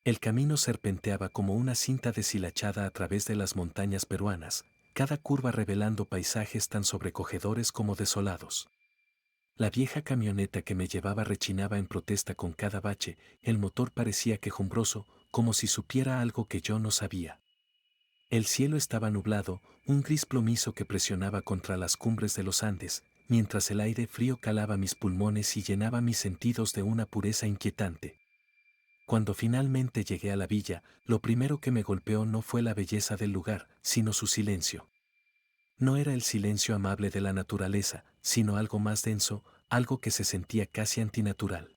El camino serpenteaba como una cinta deshilachada a través de las montañas peruanas, cada curva revelando paisajes tan sobrecogedores como desolados. La vieja camioneta que me llevaba rechinaba en protesta con cada bache, el motor parecía quejumbroso, como si supiera algo que yo no sabía. El cielo estaba nublado, un gris plomizo que presionaba contra las cumbres de los Andes, mientras el aire frío calaba mis pulmones y llenaba mis sentidos de una pureza inquietante. Cuando finalmente llegué a la villa, lo primero que me golpeó no fue la belleza del lugar, sino su silencio. No era el silencio amable de la naturaleza, sino algo más denso, algo que se sentía casi antinatural.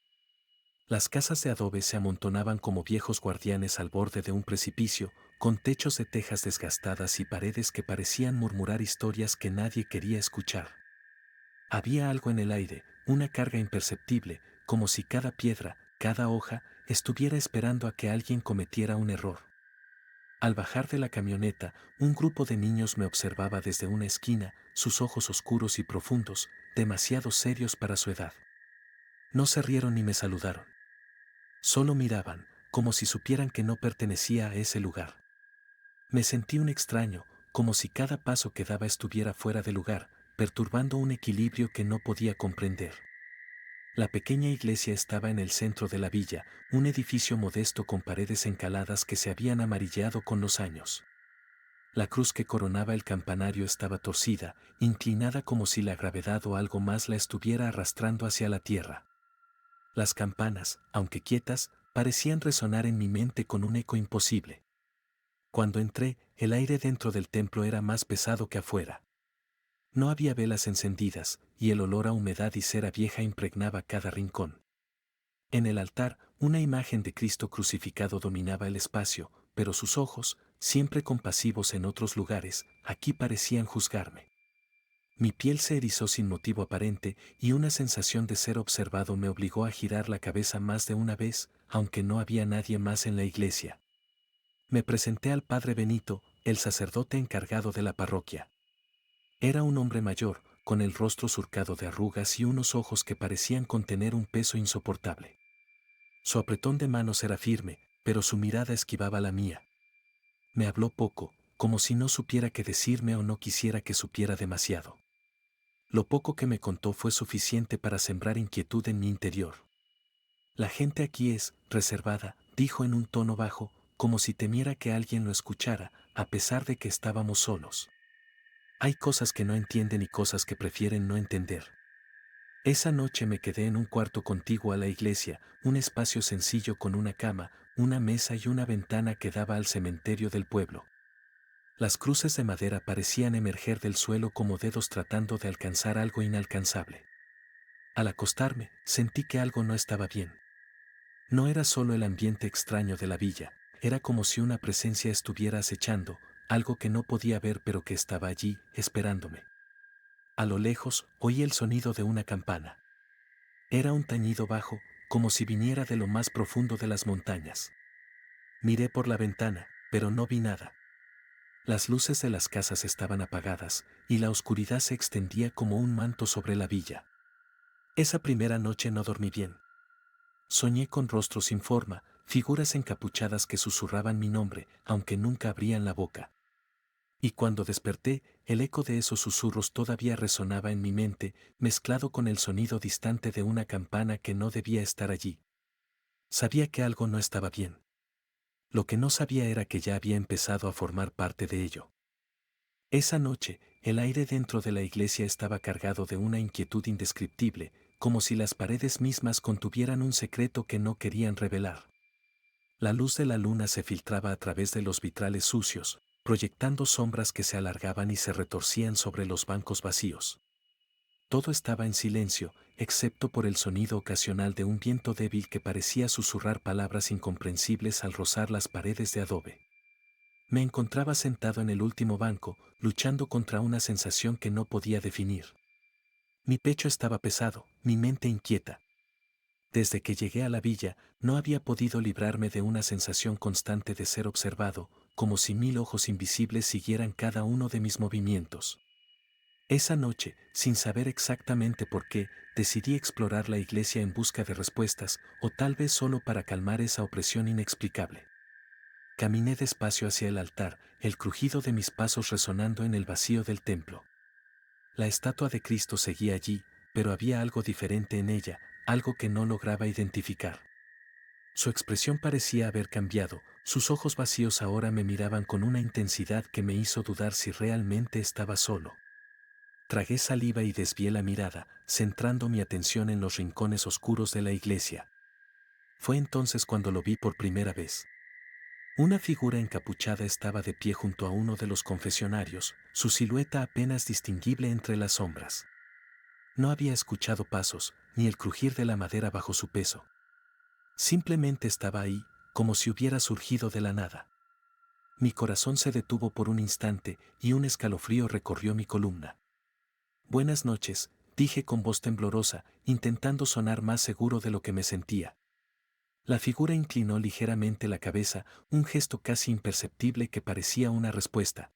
Las casas de adobe se amontonaban como viejos guardianes al borde de un precipicio, con techos de tejas desgastadas y paredes que parecían murmurar historias que nadie quería escuchar. Había algo en el aire, una carga imperceptible, como si cada piedra, cada hoja, estuviera esperando a que alguien cometiera un error. Al bajar de la camioneta, un grupo de niños me observaba desde una esquina, sus ojos oscuros y profundos, demasiado serios para su edad. No se rieron ni me saludaron. Solo miraban, como si supieran que no pertenecía a ese lugar. Me sentí un extraño, como si cada paso que daba estuviera fuera de lugar, perturbando un equilibrio que no podía comprender. La pequeña iglesia estaba en el centro de la villa, un edificio modesto con paredes encaladas que se habían amarillado con los años. La cruz que coronaba el campanario estaba torcida, inclinada como si la gravedad o algo más la estuviera arrastrando hacia la tierra. Las campanas, aunque quietas, parecían resonar en mi mente con un eco imposible. Cuando entré, el aire dentro del templo era más pesado que afuera. No había velas encendidas, y el olor a humedad y cera vieja impregnaba cada rincón. En el altar, una imagen de Cristo crucificado dominaba el espacio, pero sus ojos, siempre compasivos en otros lugares, aquí parecían juzgarme. Mi piel se erizó sin motivo aparente y una sensación de ser observado me obligó a girar la cabeza más de una vez, aunque no había nadie más en la iglesia. Me presenté al padre Benito, el sacerdote encargado de la parroquia. Era un hombre mayor, con el rostro surcado de arrugas y unos ojos que parecían contener un peso insoportable. Su apretón de manos era firme, pero su mirada esquivaba la mía. Me habló poco, como si no supiera qué decirme o no quisiera que supiera demasiado. Lo poco que me contó fue suficiente para sembrar inquietud en mi interior. La gente aquí es reservada, dijo en un tono bajo, como si temiera que alguien lo escuchara, a pesar de que estábamos solos. Hay cosas que no entienden y cosas que prefieren no entender. Esa noche me quedé en un cuarto contiguo a la iglesia, un espacio sencillo con una cama, una mesa y una ventana que daba al cementerio del pueblo. Las cruces de madera parecían emerger del suelo como dedos tratando de alcanzar algo inalcanzable. Al acostarme, sentí que algo no estaba bien. No era solo el ambiente extraño de la villa, era como si una presencia estuviera acechando, algo que no podía ver pero que estaba allí, esperándome. A lo lejos, oí el sonido de una campana. Era un tañido bajo, como si viniera de lo más profundo de las montañas. Miré por la ventana, pero no vi nada. Las luces de las casas estaban apagadas, y la oscuridad se extendía como un manto sobre la villa. Esa primera noche no dormí bien. Soñé con rostros sin forma, figuras encapuchadas que susurraban mi nombre, aunque nunca abrían la boca. Y cuando desperté, el eco de esos susurros todavía resonaba en mi mente, mezclado con el sonido distante de una campana que no debía estar allí. Sabía que algo no estaba bien. Lo que no sabía era que ya había empezado a formar parte de ello. Esa noche, el aire dentro de la iglesia estaba cargado de una inquietud indescriptible, como si las paredes mismas contuvieran un secreto que no querían revelar. La luz de la luna se filtraba a través de los vitrales sucios, proyectando sombras que se alargaban y se retorcían sobre los bancos vacíos. Todo estaba en silencio, excepto por el sonido ocasional de un viento débil que parecía susurrar palabras incomprensibles al rozar las paredes de adobe. Me encontraba sentado en el último banco, luchando contra una sensación que no podía definir. Mi pecho estaba pesado, mi mente inquieta. Desde que llegué a la villa, no había podido librarme de una sensación constante de ser observado, como si 1000 ojos invisibles siguieran cada uno de mis movimientos. Esa noche, sin saber exactamente por qué, decidí explorar la iglesia en busca de respuestas, o tal vez solo para calmar esa opresión inexplicable. Caminé despacio hacia el altar, el crujido de mis pasos resonando en el vacío del templo. La estatua de Cristo seguía allí, pero había algo diferente en ella, algo que no lograba identificar. Su expresión parecía haber cambiado, sus ojos vacíos ahora me miraban con una intensidad que me hizo dudar si realmente estaba solo. Tragué saliva y desvié la mirada, centrando mi atención en los rincones oscuros de la iglesia. Fue entonces cuando lo vi por primera vez. Una figura encapuchada estaba de pie junto a uno de los confesionarios, su silueta apenas distinguible entre las sombras. No había escuchado pasos, ni el crujir de la madera bajo su peso. Simplemente estaba ahí, como si hubiera surgido de la nada. Mi corazón se detuvo por un instante y un escalofrío recorrió mi columna. Buenas noches, dije con voz temblorosa, intentando sonar más seguro de lo que me sentía. La figura inclinó ligeramente la cabeza, un gesto casi imperceptible que parecía una respuesta.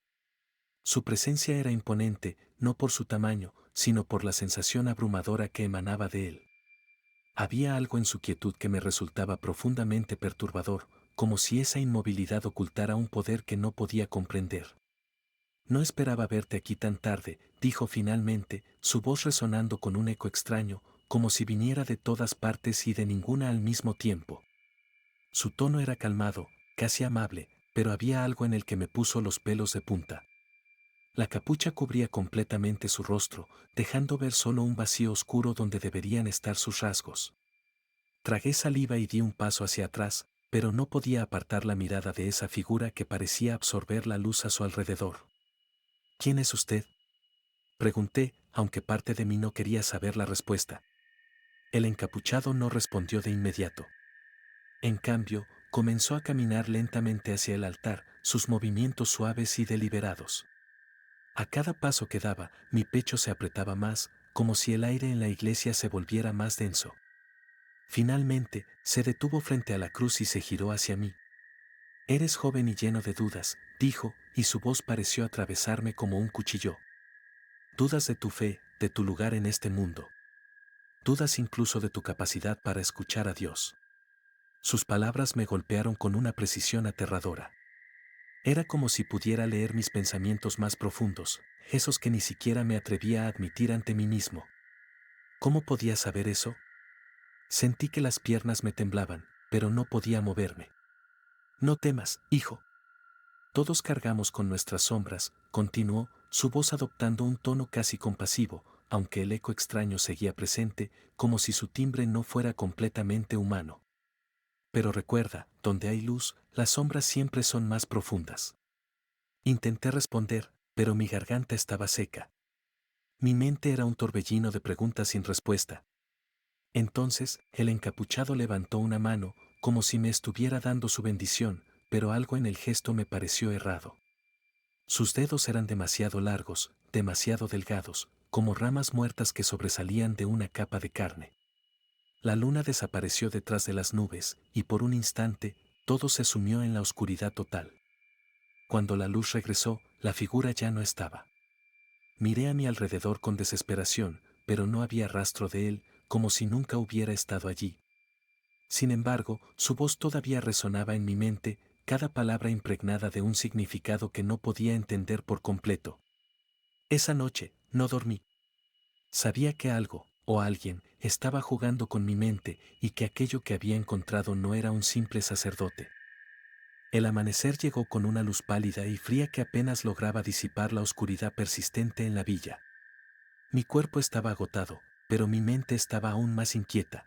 Su presencia era imponente, no por su tamaño, sino por la sensación abrumadora que emanaba de él. Había algo en su quietud que me resultaba profundamente perturbador, como si esa inmovilidad ocultara un poder que no podía comprender. No esperaba verte aquí tan tarde, dijo finalmente, su voz resonando con un eco extraño, como si viniera de todas partes y de ninguna al mismo tiempo. Su tono era calmado, casi amable, pero había algo en el que me puso los pelos de punta. La capucha cubría completamente su rostro, dejando ver solo un vacío oscuro donde deberían estar sus rasgos. Tragué saliva y di un paso hacia atrás, pero no podía apartar la mirada de esa figura que parecía absorber la luz a su alrededor. ¿Quién es usted?, pregunté, aunque parte de mí no quería saber la respuesta. El encapuchado no respondió de inmediato. En cambio, comenzó a caminar lentamente hacia el altar, sus movimientos suaves y deliberados. A cada paso que daba, mi pecho se apretaba más, como si el aire en la iglesia se volviera más denso. Finalmente, se detuvo frente a la cruz y se giró hacia mí. Eres joven y lleno de dudas, dijo, y su voz pareció atravesarme como un cuchillo. Dudas de tu fe, de tu lugar en este mundo. Dudas incluso de tu capacidad para escuchar a Dios. Sus palabras me golpearon con una precisión aterradora. Era como si pudiera leer mis pensamientos más profundos, esos que ni siquiera me atrevía a admitir ante mí mismo. ¿Cómo podía saber eso? Sentí que las piernas me temblaban, pero no podía moverme. No temas, hijo. Todos cargamos con nuestras sombras, continuó, su voz adoptando un tono casi compasivo, aunque el eco extraño seguía presente, como si su timbre no fuera completamente humano. Pero recuerda, donde hay luz, las sombras siempre son más profundas. Intenté responder, pero mi garganta estaba seca. Mi mente era un torbellino de preguntas sin respuesta. Entonces, el encapuchado levantó una mano, como si me estuviera dando su bendición, pero algo en el gesto me pareció errado. Sus dedos eran demasiado largos, demasiado delgados, como ramas muertas que sobresalían de una capa de carne. La luna desapareció detrás de las nubes, y por un instante, todo se sumió en la oscuridad total. Cuando la luz regresó, la figura ya no estaba. Miré a mi alrededor con desesperación, pero no había rastro de él, como si nunca hubiera estado allí. Sin embargo, su voz todavía resonaba en mi mente, cada palabra impregnada de un significado que no podía entender por completo. Esa noche, no dormí. Sabía que algo, o alguien, estaba jugando con mi mente y que aquello que había encontrado no era un simple sacerdote. El amanecer llegó con una luz pálida y fría que apenas lograba disipar la oscuridad persistente en la villa. Mi cuerpo estaba agotado, pero mi mente estaba aún más inquieta.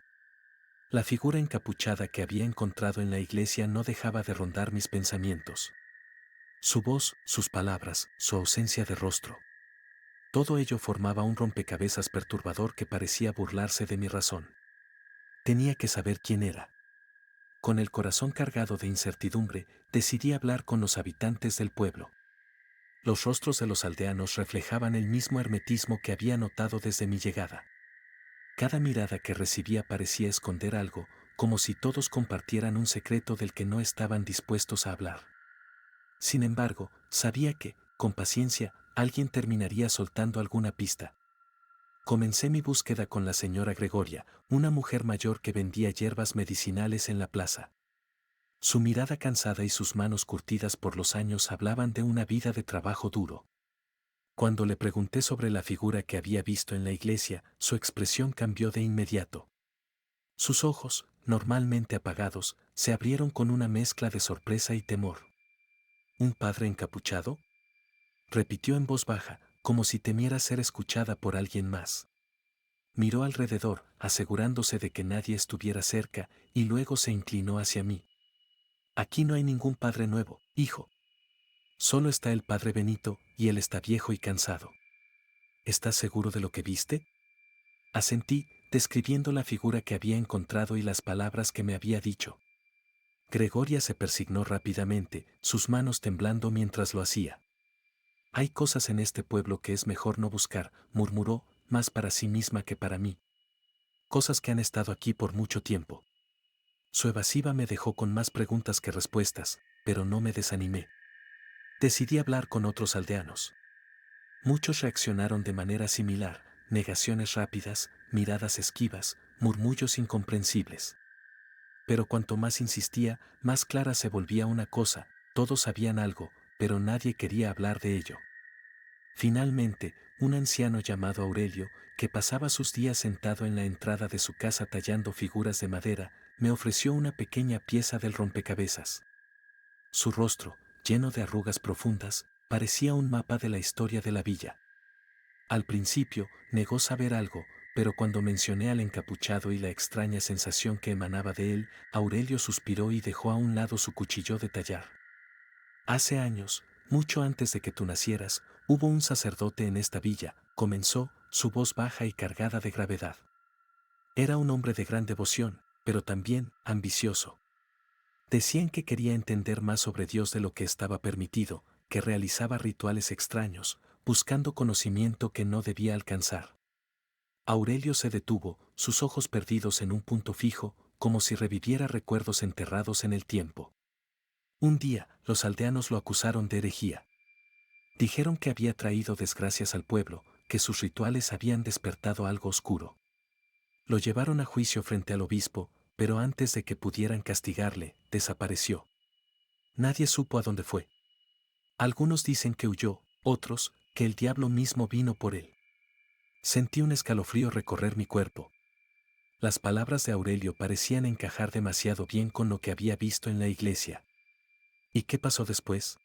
La figura encapuchada que había encontrado en la iglesia no dejaba de rondar mis pensamientos. Su voz, sus palabras, su ausencia de rostro. Todo ello formaba un rompecabezas perturbador que parecía burlarse de mi razón. Tenía que saber quién era. Con el corazón cargado de incertidumbre, decidí hablar con los habitantes del pueblo. Los rostros de los aldeanos reflejaban el mismo hermetismo que había notado desde mi llegada. Cada mirada que recibía parecía esconder algo, como si todos compartieran un secreto del que no estaban dispuestos a hablar. Sin embargo, sabía que, con paciencia, alguien terminaría soltando alguna pista. Comencé mi búsqueda con la señora Gregoria, una mujer mayor que vendía hierbas medicinales en la plaza. Su mirada cansada y sus manos curtidas por los años hablaban de una vida de trabajo duro. Cuando le pregunté sobre la figura que había visto en la iglesia, su expresión cambió de inmediato. Sus ojos, normalmente apagados, se abrieron con una mezcla de sorpresa y temor. ¿Un padre encapuchado?, repitió en voz baja, como si temiera ser escuchada por alguien más. Miró alrededor, asegurándose de que nadie estuviera cerca, y luego se inclinó hacia mí. Aquí no hay ningún padre nuevo, hijo. Solo está el padre Benito, y él está viejo y cansado. ¿Estás seguro de lo que viste? Asentí, describiendo la figura que había encontrado y las palabras que me había dicho. Gregoria se persignó rápidamente, sus manos temblando mientras lo hacía. Hay cosas en este pueblo que es mejor no buscar, murmuró, más para sí misma que para mí. Cosas que han estado aquí por mucho tiempo. Su evasiva me dejó con más preguntas que respuestas, pero no me desanimé. Decidí hablar con otros aldeanos. Muchos reaccionaron de manera similar, negaciones rápidas, miradas esquivas, murmullos incomprensibles. Pero cuanto más insistía, más clara se volvía una cosa: todos sabían algo, pero nadie quería hablar de ello. Finalmente, un anciano llamado Aurelio, que pasaba sus días sentado en la entrada de su casa tallando figuras de madera, me ofreció una pequeña pieza del rompecabezas. Su rostro, lleno de arrugas profundas, parecía un mapa de la historia de la villa. Al principio, negó saber algo, pero cuando mencioné al encapuchado y la extraña sensación que emanaba de él, Aurelio suspiró y dejó a un lado su cuchillo de tallar. Hace años, mucho antes de que tú nacieras, hubo un sacerdote en esta villa, comenzó, su voz baja y cargada de gravedad. Era un hombre de gran devoción, pero también ambicioso. Decían que quería entender más sobre Dios de lo que estaba permitido, que realizaba rituales extraños, buscando conocimiento que no debía alcanzar. Aurelio se detuvo, sus ojos perdidos en un punto fijo, como si reviviera recuerdos enterrados en el tiempo. Un día, los aldeanos lo acusaron de herejía. Dijeron que había traído desgracias al pueblo, que sus rituales habían despertado algo oscuro. Lo llevaron a juicio frente al obispo, pero antes de que pudieran castigarle, desapareció. Nadie supo a dónde fue. Algunos dicen que huyó, otros, que el diablo mismo vino por él. Sentí un escalofrío recorrer mi cuerpo. Las palabras de Aurelio parecían encajar demasiado bien con lo que había visto en la iglesia. ¿Y qué pasó después?,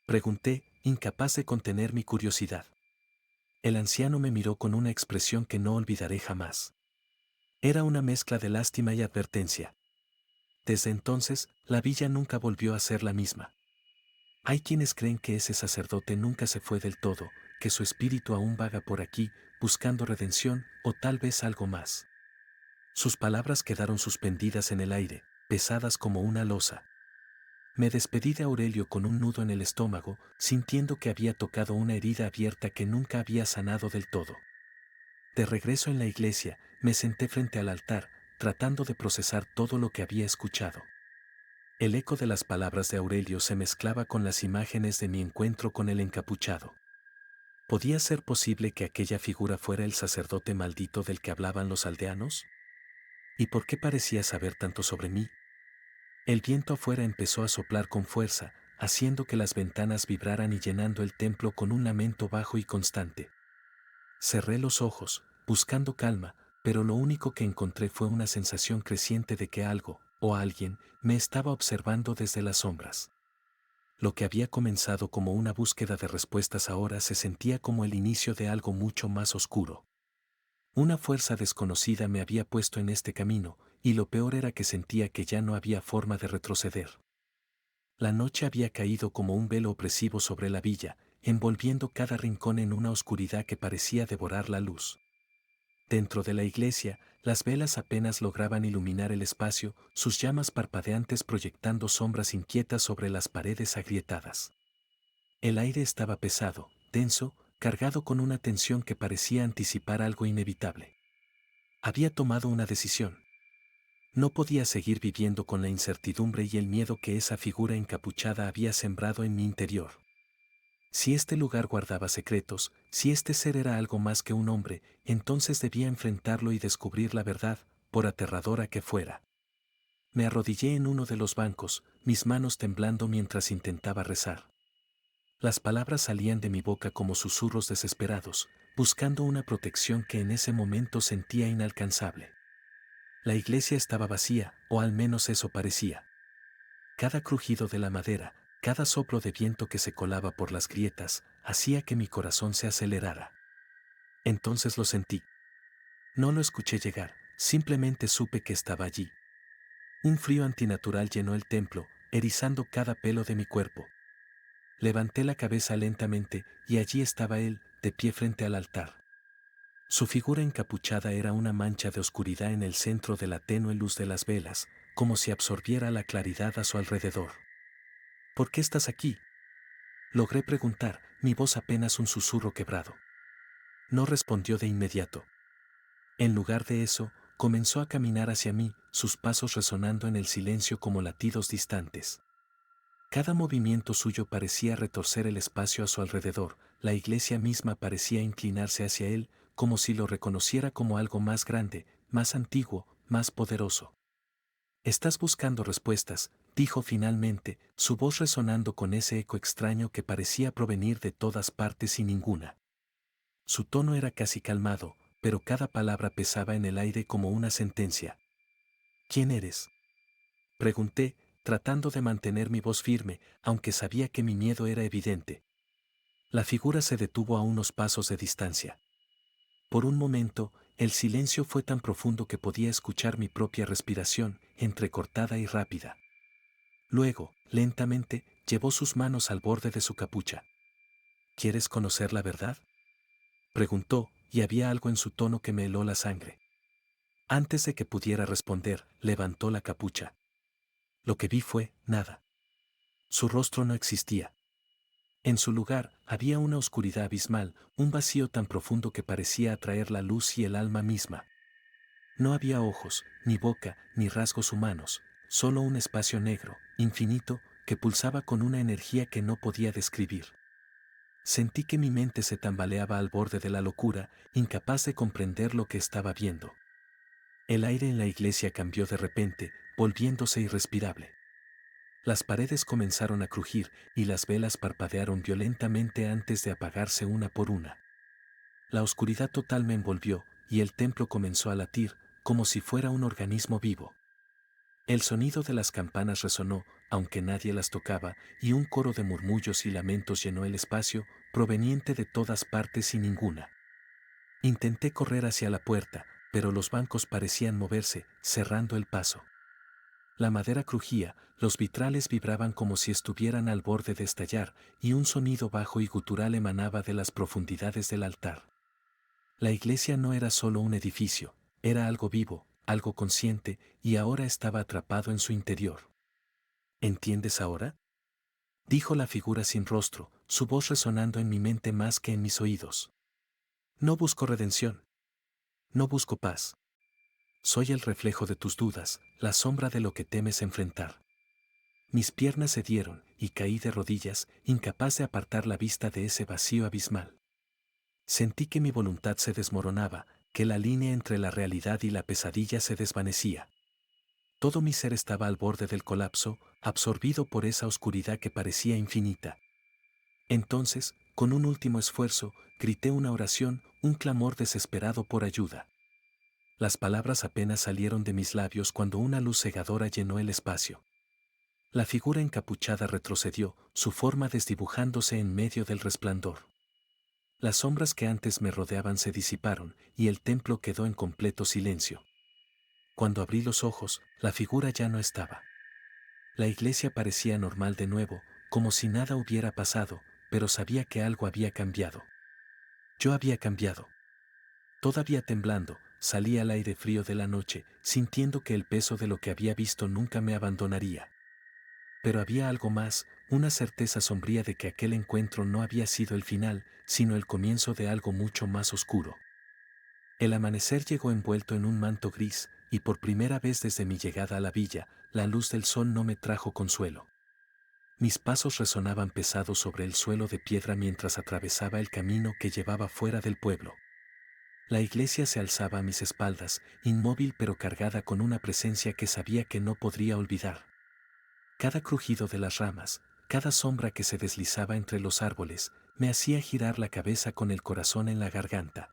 pregunté, incapaz de contener mi curiosidad. El anciano me miró con una expresión que no olvidaré jamás. Era una mezcla de lástima y advertencia. Desde entonces, la villa nunca volvió a ser la misma. Hay quienes creen que ese sacerdote nunca se fue del todo, que su espíritu aún vaga por aquí, buscando redención, o tal vez algo más. Sus palabras quedaron suspendidas en el aire, pesadas como una losa. Me despedí de Aurelio con un nudo en el estómago, sintiendo que había tocado una herida abierta que nunca había sanado del todo. De regreso en la iglesia, me senté frente al altar, tratando de procesar todo lo que había escuchado. El eco de las palabras de Aurelio se mezclaba con las imágenes de mi encuentro con el encapuchado. ¿Podía ser posible que aquella figura fuera el sacerdote maldito del que hablaban los aldeanos? ¿Y por qué parecía saber tanto sobre mí? El viento afuera empezó a soplar con fuerza, haciendo que las ventanas vibraran y llenando el templo con un lamento bajo y constante. Cerré los ojos, buscando calma, pero lo único que encontré fue una sensación creciente de que algo, o alguien, me estaba observando desde las sombras. Lo que había comenzado como una búsqueda de respuestas ahora se sentía como el inicio de algo mucho más oscuro. Una fuerza desconocida me había puesto en este camino, y lo peor era que sentía que ya no había forma de retroceder. La noche había caído como un velo opresivo sobre la villa, envolviendo cada rincón en una oscuridad que parecía devorar la luz. Dentro de la iglesia, las velas apenas lograban iluminar el espacio, sus llamas parpadeantes proyectando sombras inquietas sobre las paredes agrietadas. El aire estaba pesado, denso, cargado con una tensión que parecía anticipar algo inevitable. Había tomado una decisión. No podía seguir viviendo con la incertidumbre y el miedo que esa figura encapuchada había sembrado en mi interior. Si este lugar guardaba secretos, si este ser era algo más que un hombre, entonces debía enfrentarlo y descubrir la verdad, por aterradora que fuera. Me arrodillé en uno de los bancos, mis manos temblando mientras intentaba rezar. Las palabras salían de mi boca como susurros desesperados, buscando una protección que en ese momento sentía inalcanzable. La iglesia estaba vacía, o al menos eso parecía. Cada crujido de la madera, cada soplo de viento que se colaba por las grietas, hacía que mi corazón se acelerara. Entonces lo sentí. No lo escuché llegar, simplemente supe que estaba allí. Un frío antinatural llenó el templo, erizando cada pelo de mi cuerpo. Levanté la cabeza lentamente, y allí estaba él, de pie frente al altar. Su figura encapuchada era una mancha de oscuridad en el centro de la tenue luz de las velas, como si absorbiera la claridad a su alrededor. ¿Por qué estás aquí?, logré preguntar, mi voz apenas un susurro quebrado. No respondió de inmediato. En lugar de eso, comenzó a caminar hacia mí, sus pasos resonando en el silencio como latidos distantes. Cada movimiento suyo parecía retorcer el espacio a su alrededor, la iglesia misma parecía inclinarse hacia él, como si lo reconociera como algo más grande, más antiguo, más poderoso. «Estás buscando respuestas», dijo finalmente, su voz resonando con ese eco extraño que parecía provenir de todas partes y ninguna. Su tono era casi calmado, pero cada palabra pesaba en el aire como una sentencia. «¿Quién eres?», pregunté, tratando de mantener mi voz firme, aunque sabía que mi miedo era evidente. La figura se detuvo a unos pasos de distancia. Por un momento, el silencio fue tan profundo que podía escuchar mi propia respiración, entrecortada y rápida. Luego, lentamente, llevó sus manos al borde de su capucha. «¿Quieres conocer la verdad?», preguntó, y había algo en su tono que me heló la sangre. Antes de que pudiera responder, levantó la capucha. Lo que vi fue nada. Su rostro no existía. En su lugar, había una oscuridad abismal, un vacío tan profundo que parecía atraer la luz y el alma misma. No había ojos, ni boca, ni rasgos humanos, solo un espacio negro, infinito, que pulsaba con una energía que no podía describir. Sentí que mi mente se tambaleaba al borde de la locura, incapaz de comprender lo que estaba viendo. El aire en la iglesia cambió de repente, volviéndose irrespirable. Las paredes comenzaron a crujir y las velas parpadearon violentamente antes de apagarse una por una. La oscuridad total me envolvió, y el templo comenzó a latir, como si fuera un organismo vivo. El sonido de las campanas resonó, aunque nadie las tocaba, y un coro de murmullos y lamentos llenó el espacio, proveniente de todas partes y ninguna. Intenté correr hacia la puerta, pero los bancos parecían moverse, cerrando el paso. La madera crujía, los vitrales vibraban como si estuvieran al borde de estallar, y un sonido bajo y gutural emanaba de las profundidades del altar. La iglesia no era solo un edificio, era algo vivo, algo consciente, y ahora estaba atrapado en su interior. ¿Entiendes ahora?, dijo la figura sin rostro, su voz resonando en mi mente más que en mis oídos. No busco redención. No busco paz. Soy el reflejo de tus dudas, la sombra de lo que temes enfrentar. Mis piernas cedieron, y caí de rodillas, incapaz de apartar la vista de ese vacío abismal. Sentí que mi voluntad se desmoronaba, que la línea entre la realidad y la pesadilla se desvanecía. Todo mi ser estaba al borde del colapso, absorbido por esa oscuridad que parecía infinita. Entonces, con un último esfuerzo, grité una oración, un clamor desesperado por ayuda. Las palabras apenas salieron de mis labios cuando una luz cegadora llenó el espacio. La figura encapuchada retrocedió, su forma desdibujándose en medio del resplandor. Las sombras que antes me rodeaban se disiparon, y el templo quedó en completo silencio. Cuando abrí los ojos, la figura ya no estaba. La iglesia parecía normal de nuevo, como si nada hubiera pasado, pero sabía que algo había cambiado. Yo había cambiado. Todavía temblando, salí al aire frío de la noche, sintiendo que el peso de lo que había visto nunca me abandonaría. Pero había algo más, una certeza sombría de que aquel encuentro no había sido el final, sino el comienzo de algo mucho más oscuro. El amanecer llegó envuelto en un manto gris, y por primera vez desde mi llegada a la villa, la luz del sol no me trajo consuelo. Mis pasos resonaban pesados sobre el suelo de piedra mientras atravesaba el camino que llevaba fuera del pueblo. La iglesia se alzaba a mis espaldas, inmóvil pero cargada con una presencia que sabía que no podría olvidar. Cada crujido de las ramas, cada sombra que se deslizaba entre los árboles, me hacía girar la cabeza con el corazón en la garganta.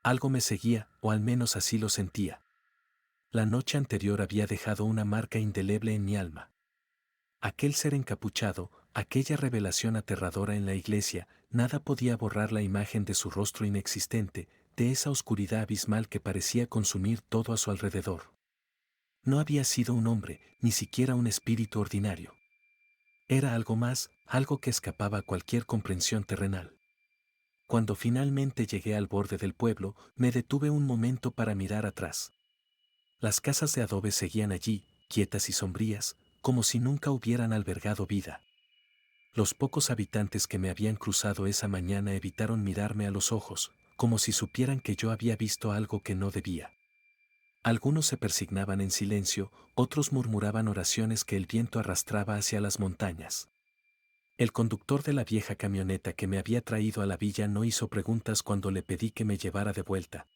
Algo me seguía, o al menos así lo sentía. La noche anterior había dejado una marca indeleble en mi alma. Aquel ser encapuchado, aquella revelación aterradora en la iglesia, nada podía borrar la imagen de su rostro inexistente, de esa oscuridad abismal que parecía consumir todo a su alrededor. No había sido un hombre, ni siquiera un espíritu ordinario. Era algo más, algo que escapaba a cualquier comprensión terrenal. Cuando finalmente llegué al borde del pueblo, me detuve un momento para mirar atrás. Las casas de adobe seguían allí, quietas y sombrías, como si nunca hubieran albergado vida. Los pocos habitantes que me habían cruzado esa mañana evitaron mirarme a los ojos, como si supieran que yo había visto algo que no debía. Algunos se persignaban en silencio, otros murmuraban oraciones que el viento arrastraba hacia las montañas. El conductor de la vieja camioneta que me había traído a la villa no hizo preguntas cuando le pedí que me llevara de vuelta.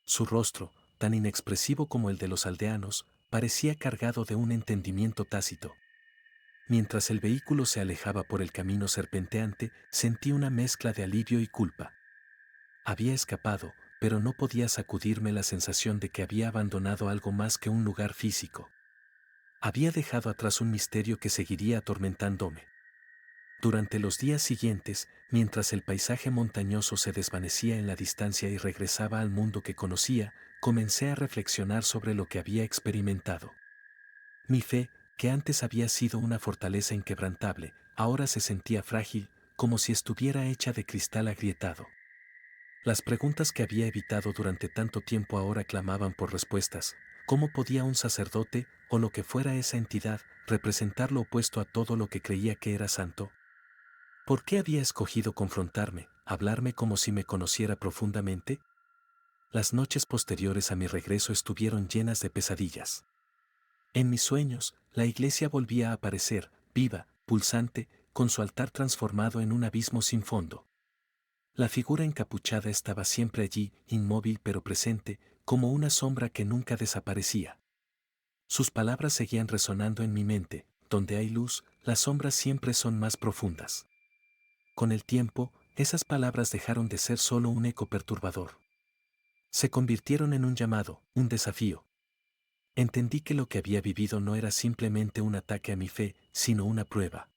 Su rostro, tan inexpresivo como el de los aldeanos, parecía cargado de un entendimiento tácito. Mientras el vehículo se alejaba por el camino serpenteante, sentí una mezcla de alivio y culpa. Había escapado, pero no podía sacudirme la sensación de que había abandonado algo más que un lugar físico. Había dejado atrás un misterio que seguiría atormentándome. Durante los días siguientes, mientras el paisaje montañoso se desvanecía en la distancia y regresaba al mundo que conocía, comencé a reflexionar sobre lo que había experimentado. Mi fe, que antes había sido una fortaleza inquebrantable, ahora se sentía frágil, como si estuviera hecha de cristal agrietado. Las preguntas que había evitado durante tanto tiempo ahora clamaban por respuestas. ¿Cómo podía un sacerdote, o lo que fuera esa entidad, representar lo opuesto a todo lo que creía que era santo? ¿Por qué había escogido confrontarme, hablarme como si me conociera profundamente? Las noches posteriores a mi regreso estuvieron llenas de pesadillas. En mis sueños, la iglesia volvía a aparecer, viva, pulsante, con su altar transformado en un abismo sin fondo. La figura encapuchada estaba siempre allí, inmóvil pero presente, como una sombra que nunca desaparecía. Sus palabras seguían resonando en mi mente: donde hay luz, las sombras siempre son más profundas. Con el tiempo, esas palabras dejaron de ser solo un eco perturbador. Se convirtieron en un llamado, un desafío. Entendí que lo que había vivido no era simplemente un ataque a mi fe, sino una prueba.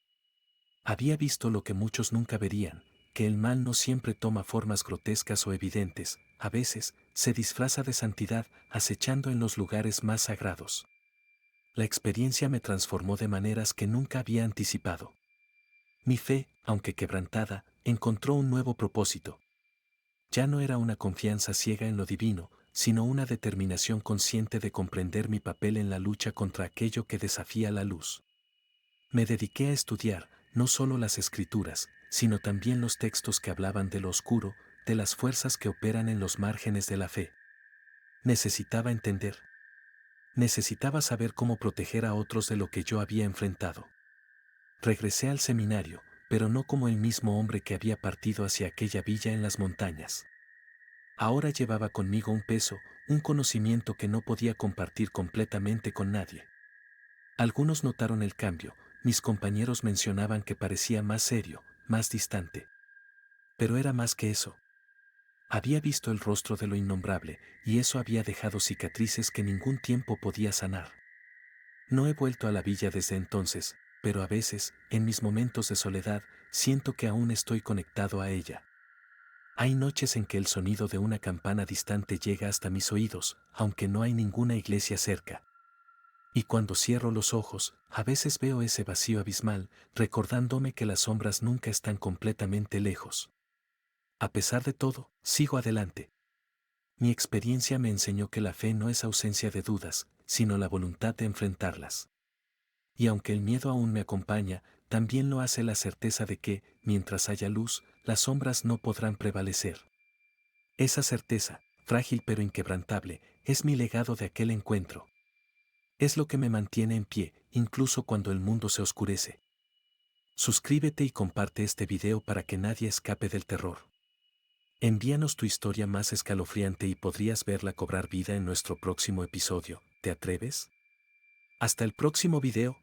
Había visto lo que muchos nunca verían, que el mal no siempre toma formas grotescas o evidentes, a veces se disfraza de santidad, acechando en los lugares más sagrados. La experiencia me transformó de maneras que nunca había anticipado. Mi fe, aunque quebrantada, encontró un nuevo propósito. Ya no era una confianza ciega en lo divino, sino una determinación consciente de comprender mi papel en la lucha contra aquello que desafía la luz. Me dediqué a estudiar, no solo las escrituras, sino también los textos que hablaban de lo oscuro, de las fuerzas que operan en los márgenes de la fe. Necesitaba entender. Necesitaba saber cómo proteger a otros de lo que yo había enfrentado. Regresé al seminario, pero no como el mismo hombre que había partido hacia aquella villa en las montañas. Ahora llevaba conmigo un peso, un conocimiento que no podía compartir completamente con nadie. Algunos notaron el cambio, mis compañeros mencionaban que parecía más serio, más distante. Pero era más que eso. Había visto el rostro de lo innombrable, y eso había dejado cicatrices que ningún tiempo podía sanar. No he vuelto a la villa desde entonces, pero a veces, en mis momentos de soledad, siento que aún estoy conectado a ella. Hay noches en que el sonido de una campana distante llega hasta mis oídos, aunque no hay ninguna iglesia cerca. Y cuando cierro los ojos, a veces veo ese vacío abismal, recordándome que las sombras nunca están completamente lejos. A pesar de todo, sigo adelante. Mi experiencia me enseñó que la fe no es ausencia de dudas, sino la voluntad de enfrentarlas. Y aunque el miedo aún me acompaña, también lo hace la certeza de que, mientras haya luz, las sombras no podrán prevalecer. Esa certeza, frágil pero inquebrantable, es mi legado de aquel encuentro. Es lo que me mantiene en pie, incluso cuando el mundo se oscurece. Suscríbete y comparte este video para que nadie escape del terror. Envíanos tu historia más escalofriante y podrías verla cobrar vida en nuestro próximo episodio. ¿Te atreves? Hasta el próximo video.